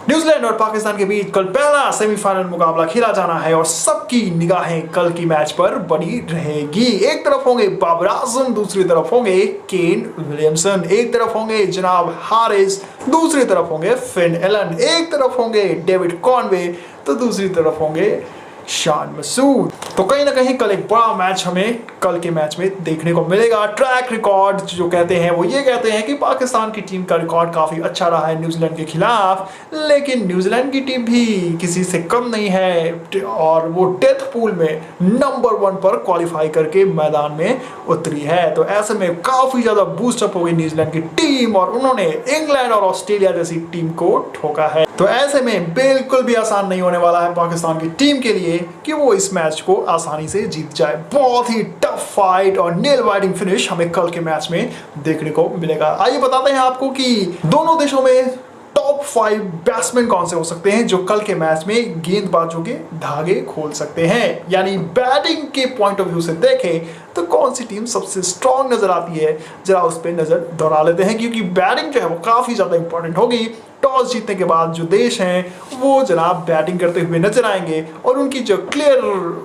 New Zealand और पाकिस्तान के बीच कल पहला सेमीफाइनल मुकाबला खेला जाना है और सबकी निगाहें कल की मैच पर बनी रहेगी। एक तरफ होंगे बाबर आजम, दूसरी तरफ होंगे केन विलियमसन, एक तरफ होंगे जनाब हारिस, दूसरी तरफ होंगे फिन एलन, एक तरफ होंगे डेविड कॉनवे तो दूसरी तरफ होंगे शान मसूद। तो कहीं ना कहीं कल एक बड़ा मैच हमें कल के मैच में देखने को मिलेगा। ट्रैक रिकॉर्ड जो कहते हैं वो ये कहते हैं कि पाकिस्तान की टीम का रिकॉर्ड काफी अच्छा रहा है न्यूजीलैंड के खिलाफ, लेकिन न्यूजीलैंड की टीम भी किसी से कम नहीं है और वो डेथ पूल में नंबर 1 पर क्वालिफाई करके मैदान में उतरी है। तो ऐसे में काफी ज्यादा बूस्टअप हो गई न्यूजीलैंड की टीम और उन्होंने इंग्लैंड और ऑस्ट्रेलिया जैसी टीम को ठोका है। तो ऐसे में बिल्कुल भी आसान नहीं होने वाला है पाकिस्तान की टीम के लिए कि वो इस मैच को आसानी से जीत जाए। बहुत ही टफ फाइट और नेल बाइटिंग फिनिश हमें कल के मैच में देखने को मिलेगा। आइए बताते हैं आपको कि दोनों देशों में टॉप 5 बैट्समैन कौन से हो सकते हैं जो कल के मैच में गेंदबाजों के धागे खोल सकते हैं। यानी बैटिंग के पॉइंट ऑफ व्यू से देखें तो कौन सी टीम सबसे स्ट्रांग नजर आती है, जरा उस पर नजर दौड़ा लेते हैं क्योंकि बैटिंग जो है वो काफी ज्यादा इंपॉर्टेंट होगी। टॉस जीतने के बाद जो देश हैं वो जनाब बैटिंग करते हुए नजर आएंगे और उनकी जो क्लियर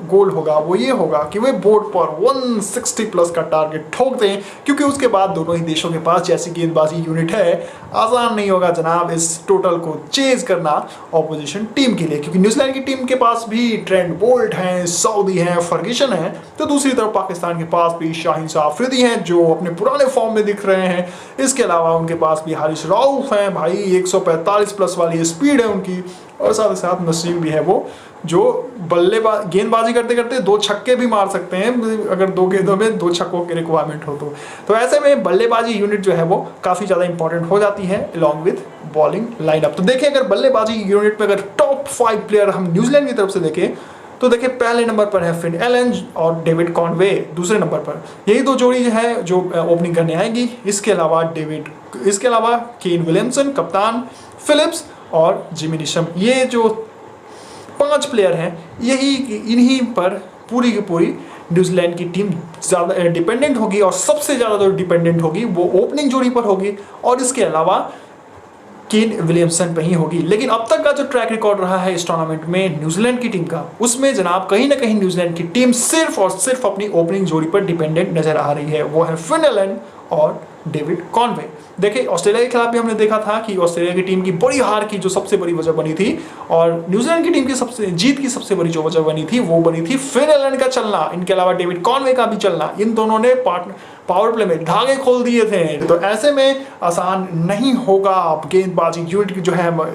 गोल होगा वो ये होगा कि वे बोर्ड पर 160 प्लस का टारगेट ठोक दें, क्योंकि उसके बाद दोनों ही देशों के पास जैसी गेंदबाजी यूनिट है आसान नहीं होगा जनाब इस टोटल को चेज करना ऑपोजिशन टीम के लिए, क्योंकि न्यूजीलैंड की टीम के पास भी ट्रेंट बोल्ट हैं, सऊदी हैं, फर्गुसन हैं, तो दूसरी तरफ पाकिस्तान के पास भी शाहीन शाह अफरीदी हैं जो अपने पुराने फॉर्म में दिख रहे हैं। इसके अलावा उनके पास भी हारिस रऊफ हैं, भाई 145 प्लस वाली स्पीड है उनकी, और साथ ही साथ नसीम भी है वो जो गेंदबाजी करते करते 2 छक्के भी मार सकते हैं अगर 2 गेंदों में 2 छक्कों की रिक्वायरमेंट हो तो ऐसे में बल्लेबाजी यूनिट जो है वो काफ़ी ज़्यादा इंपॉर्टेंट हो जाती है अलॉन्ग विद बॉलिंग लाइनअप। तो देखिए अगर बल्लेबाजी यूनिट में अगर टॉप 5 प्लेयर हम न्यूजीलैंड की तरफ से देखें तो देखिए पहले नंबर पर है फिन एलन और डेविड कॉनवे, दूसरे नंबर पर यही 2 जोड़ी है जो ओपनिंग करने आएंगी। इसके अलावा केन विलियमसन कप्तान, फिलिप्स और जिमी नीशम, ये जो 5 प्लेयर हैं इन्हीं पर पूरी की पूरी न्यूजीलैंड की टीम ज़्यादा डिपेंडेंट होगी और सबसे ज़्यादा जो डिपेंडेंट होगी वो ओपनिंग जोड़ी पर होगी और इसके अलावा केन विलियमसन पे ही होगी। लेकिन अब तक का जो ट्रैक रिकॉर्ड रहा है इस टूर्नामेंट में न्यूजीलैंड की टीम का, उसमें जनाब कहीं ना कहीं न्यूजीलैंड की टीम सिर्फ और सिर्फ अपनी ओपनिंग जोड़ी पर डिपेंडेंट नजर आ रही है, वो है फिन एलन और डेविड कॉनवे। देखिए ऑस्ट्रेलिया के खिलाफ भी हमने देखा था कि ऑस्ट्रेलिया की टीम की बड़ी हार की जो सबसे बड़ी वजह बनी थी और न्यूजीलैंड की टीम की जीत की सबसे बड़ी जो वजह बनी थी वो बनी थी फिन एलन का चलना, इनके अलावा डेविड कॉनवे का भी चलना। इन दोनों ने पावर प्ले में धागे खोल दिए थे। तो ऐसे में आसान नहीं होगा गेंदबाजी यूनिट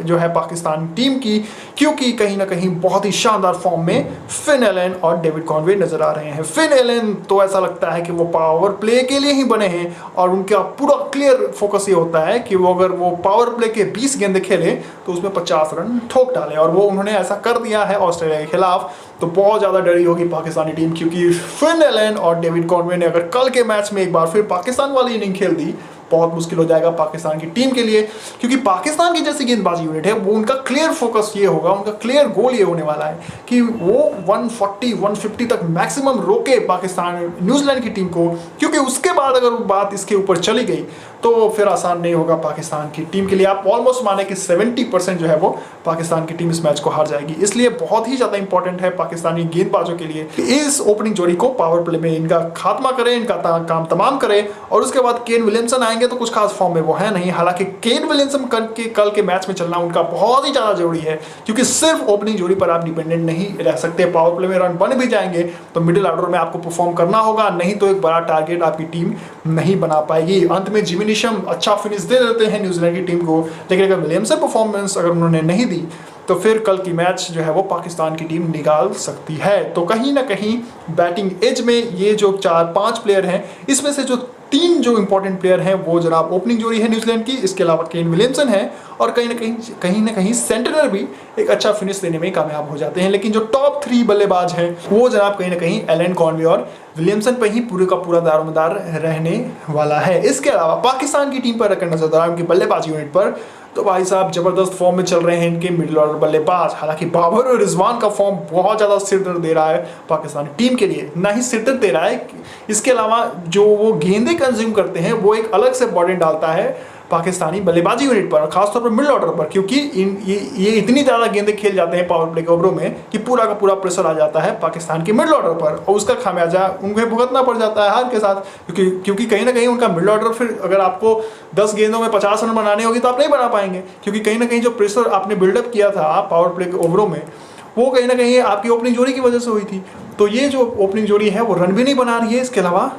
जो है पाकिस्तान टीम की, क्योंकि कहीं ना कहीं बहुत ही शानदार फॉर्म में फिन एलन और डेविड कॉनवे नजर आ रहे हैं। फिन एलन तो ऐसा लगता है कि वो पावर प्ले के लिए ही बने हैं और उनका पूरा क्लियर फोकस ये होता है कि वो अगर वो पावर प्ले के 20 गेंदे खेले तो उसमें 50 रन ठोक डाले, और वो उन्होंने ऐसा कर दिया है ऑस्ट्रेलिया के खिलाफ। तो बहुत ज़्यादा डरी होगी पाकिस्तानी टीम, क्योंकि फिन एलन और डेविड कॉनवे ने अगर कल के मैच में एक बार फिर पाकिस्तान वाली इनिंग खेल दी बहुत मुश्किल हो जाएगा पाकिस्तान की टीम के लिए, क्योंकि पाकिस्तान की जैसी गेंदबाजी यूनिट है वो उनका क्लियर फोकस ये होगा, उनका क्लियर गोल ये होने वाला है कि वो 140-150 तक मैक्सिमम रोके पाकिस्तान न्यूजीलैंड की टीम को, क्योंकि उसके बाद अगर बात इसके ऊपर चली गई तो फिर आसान नहीं होगा पाकिस्तान की टीम के लिए। आप ऑलमोस्ट माने कि 70% जो है वो पाकिस्तान की टीम इस मैच को हार जाएगी। इसलिए बहुत ही ज़्यादा इंपॉर्टेंट है पाकिस्तानी गेंदबाजों के लिए कि इस ओपनिंग जोड़ी को पावर प्ले में इनका खात्मा करें, इनका काम तमाम करें। और उसके बाद केन विलियमसन आएंगे तो कुछ खास फॉर्म में वो है नहीं, हालांकि केन विलियमसन कल के मैच में चलना उनका बहुत ही ज़्यादा जरूरी है, क्योंकि सिर्फ ओपनिंग जोड़ी पर आप डिपेंडेंट नहीं रह सकते। पावर प्ले में रन बन भी जाएंगे तो मिडिल ऑर्डर में आपको परफॉर्म करना होगा, नहीं तो एक बड़ा टारगेट आपकी टीम नहीं बना पाएगी। अंत में जिमी नीशम अच्छा फिनिश दे देते हैं न्यूजीलैंड की टीम को, लेकिन अगर विलियमसन परफॉर्मेंस अगर उन्होंने नहीं दी तो फिर कल की मैच जो है वो पाकिस्तान की टीम निकाल सकती है। तो कहीं ना कहीं बैटिंग एज में ये जो 4-5 प्लेयर हैं इसमें से जो 3 जो इंपॉर्टेंट प्लेयर हैं वो जनाब ओपनिंग जोड़ी है न्यूजीलैंड की, इसके अलावा केन विलियमसन है और कहीं ना कहीं सेंटनर भी एक अच्छा फिनिश देने में कामयाब हो जाते हैं। लेकिन जो टॉप 3 बल्लेबाज हैं वो जनाब कहीं ना कहीं एलन, कॉनवे और विलियमसन पर ही पूरे का पूरा दारोमदार रहने वाला है। इसके अलावा पाकिस्तान की टीम पर रखकर नजर डालें उनकी बल्लेबाजी यूनिट पर, तो भाई साहब जबरदस्त फॉर्म में चल रहे हैं इनके मिडिल ऑर्डर बल्लेबाज। हालांकि बाबर और रिजवान का फॉर्म बहुत ज़्यादा सिरदर्द दे रहा है पाकिस्तानी टीम के लिए, ना ही सिरदर्द दे रहा है, इसके अलावा जो वो गेंदें कंज्यूम करते हैं वो एक अलग से बर्डन डालता है पाकिस्तानी बल्लेबाजी यूनिट पर, खासतौर पर मिडल ऑर्डर पर, क्योंकि ये इतनी ज़्यादा गेंदें खेल जाते हैं पावर प्ले के ओवरों में कि पूरा का पूरा प्रेशर आ जाता है पाकिस्तान के मिडल ऑर्डर पर, और उसका खामियाजा उन्हें भुगतना पड़ जाता है हार के साथ, क्योंकि कहीं ना कहीं उनका मिडल ऑर्डर, फिर अगर आपको 10 गेंदों में 50 रन बनाने होगी तो आप नहीं बना पाएंगे, क्योंकि कहीं ना कहीं जो प्रेशर आपने बिल्डअप किया था पावर प्ले के ओवरों में, वो कहीं ना कहीं आपकी ओपनिंग जोड़ी की वजह से हुई थी। तो ये जो ओपनिंग जोड़ी है वो रन भी नहीं बना रही है, इसके अलावा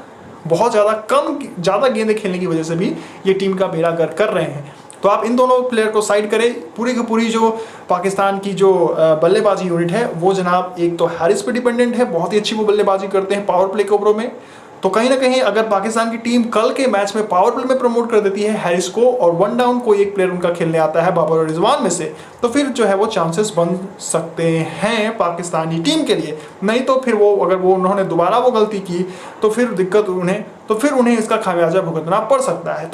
बहुत ज़्यादा गेंदें खेलने की वजह से भी ये टीम का बेड़ा गर्क कर रहे हैं। तो आप इन दोनों प्लेयर को साइड करें, पूरी की पूरी जो पाकिस्तान की जो बल्लेबाजी यूनिट है वो जनाब एक तो हैरिस पे डिपेंडेंट है, बहुत ही अच्छी वो बल्लेबाजी करते हैं पावर प्ले के ओवरों में। तो कहीं ना कहीं अगर पाकिस्तान की टीम कल के मैच में पावर प्ले में प्रमोट कर देती है हैरिस को, और 1 डाउन कोई एक प्लेयर उनका खेलने आता है बाबर और रिजवान में से, तो फिर जो है वो चांसेस बन सकते हैं पाकिस्तानी टीम के लिए। नहीं तो फिर अगर उन्होंने दोबारा वो गलती की तो फिर दिक्कत उन्हें इसका खामियाजा भुगतना पड़ सकता है।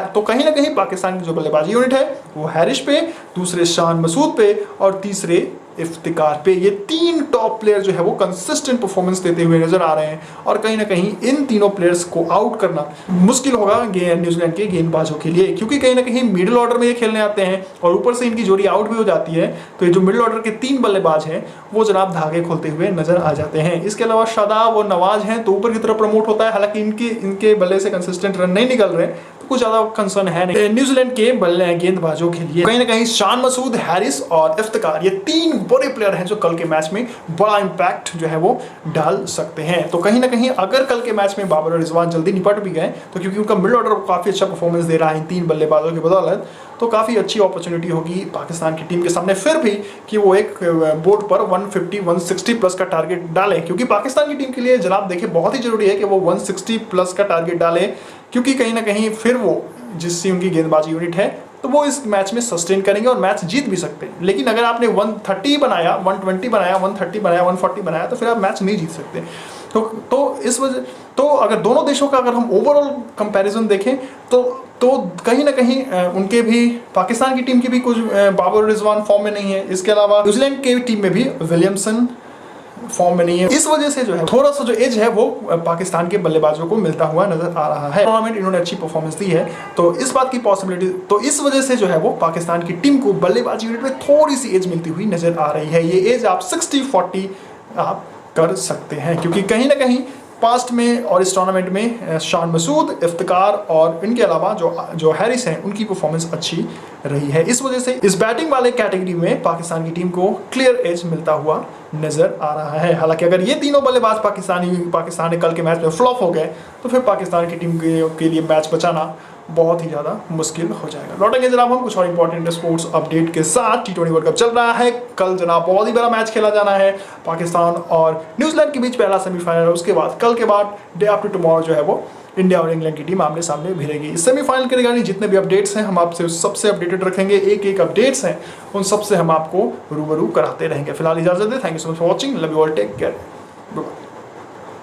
तो कहीं ना कहीं पाकिस्तान की जो बल्लेबाजी यूनिट है वो हैरिस पे, दूसरे शान मसूद पे और तीसरे इफ्तिकार पे, ये 3 टॉप प्लेयर जो है वो कंसिस्टेंट परफॉर्मेंस देते हुए नजर आ रहे हैं। और कहीं ना कहीं इन तीनों प्लेयर्स को आउट करना मुश्किल होगा न्यूजीलैंड के गेंदबाजों के लिए, क्योंकि कहीं ना कहीं मिडिल ऑर्डर में ये खेलने आते हैं और ऊपर से इनकी जोड़ी आउट भी हो जाती है। तो ये जो मिडिल ऑर्डर के 3 बल्लेबाज हैं वो जनाब धागे खोलते हुए नजर आ जाते हैं। इसके अलावा शादाब और नवाज हैं तो ऊपर की तरफ प्रमोट होता है, हालांकि इनके बल्ले से कंसिस्टेंट रन नहीं निकल रहे, कुछ ज्यादा कंसर्न है नहीं न्यूजीलैंड के गेंदबाजों के लिए। कहीं ना कहीं शान मसूद, हैरिस और इफ्तिकार, ये 3 बड़े प्लेयर हैं जो कल के मैच में बड़ा इंपैक्ट जो है वो डाल सकते हैं। तो कहीं ना कहीं अगर कल के मैच में बाबर और रिजवान जल्दी निपट भी गए तो क्योंकि उनका मिडल ऑर्डर काफी अच्छा परफॉर्मेंस दे रहा है इन 3 बल्लेबाजों की बदौलत, तो काफ़ी अच्छी अपॉर्चुनिटी होगी पाकिस्तान की टीम के सामने फिर भी कि वो एक बोर्ड पर 150-160 प्लस का टारगेट डालें, क्योंकि पाकिस्तान की टीम के लिए जनाब देखिए बहुत ही जरूरी है कि वो 160 प्लस का टारगेट डालें, क्योंकि कहीं ना कहीं फिर वो जिससे उनकी गेंदबाजी यूनिट है तो वो इस मैच में सस्टेन करेंगे और मैच जीत भी सकते हैं। लेकिन अगर आपने 130 बनाया, 120 बनाया, 130 बनाया, 140 बनाया तो फिर आप मैच नहीं जीत सकते। तो इस वजह तो अगर दोनों देशों का अगर हम ओवरऑल कंपैरिजन देखें तो कहीं ना कहीं उनके भी, पाकिस्तान की टीम की भी कुछ बाबर रिजवान फॉर्म में नहीं है, इसके अलावा न्यूजीलैंड की टीम में भी विलियमसन फॉर्म में नहीं है। इस वजह से जो है थोड़ा सा जो एज है वो पाकिस्तान के बल्लेबाजों को मिलता हुआ नजर आ रहा है। टूर्नामेंट इन्होंने अच्छी परफॉर्मेंस दी है तो इस बात की पॉसिबिलिटी, तो इस वजह से जो है वो पाकिस्तान की टीम को बल्लेबाजी यूनिट में थोड़ी सी एज मिलती हुई नजर आ रही है। ये एज आप 60-40 आप कर सकते हैं, क्योंकि कहीं ना कहीं पास्ट में और इस टूर्नामेंट में शान मसूद, इफ्तिकार और इनके अलावा जो हैरिस हैं उनकी परफॉर्मेंस अच्छी रही है। इस वजह से इस बैटिंग वाले कैटेगरी में पाकिस्तान की टीम को क्लियर एज मिलता हुआ नजर आ रहा है। हालांकि अगर ये तीनों बल्लेबाज पाकिस्तान कल के मैच में फ्लॉप हो गए तो फिर पाकिस्तान की टीम के लिए मैच बचाना बहुत ही ज़्यादा मुश्किल हो जाएगा। लौटेंगे जनाब हम कुछ और इंपॉर्टेंट स्पोर्ट्स अपडेट के साथ। T20 वर्ल्ड कप चल रहा है, कल जनाब बहुत ही बड़ा मैच खेला जाना है पाकिस्तान और न्यूजीलैंड के बीच पहला सेमीफाइनल है। उसके बाद कल के बाद डे आफ्टर टुमारो जो है वो इंडिया और इंग्लैंड की टीम आमने सामने भिड़ेगी। इस सेमीफाइनल के रिगार्डिंग जितने भी अपडेट्स हैं हम आपसे सबसे अपडेटेड रखेंगे, एक अपडेट्स हैं उन सबसे हम आपको रूबरू कराते रहेंगे। फिलहाल इजाजत दें, thank you so much for watching, love you all, take care.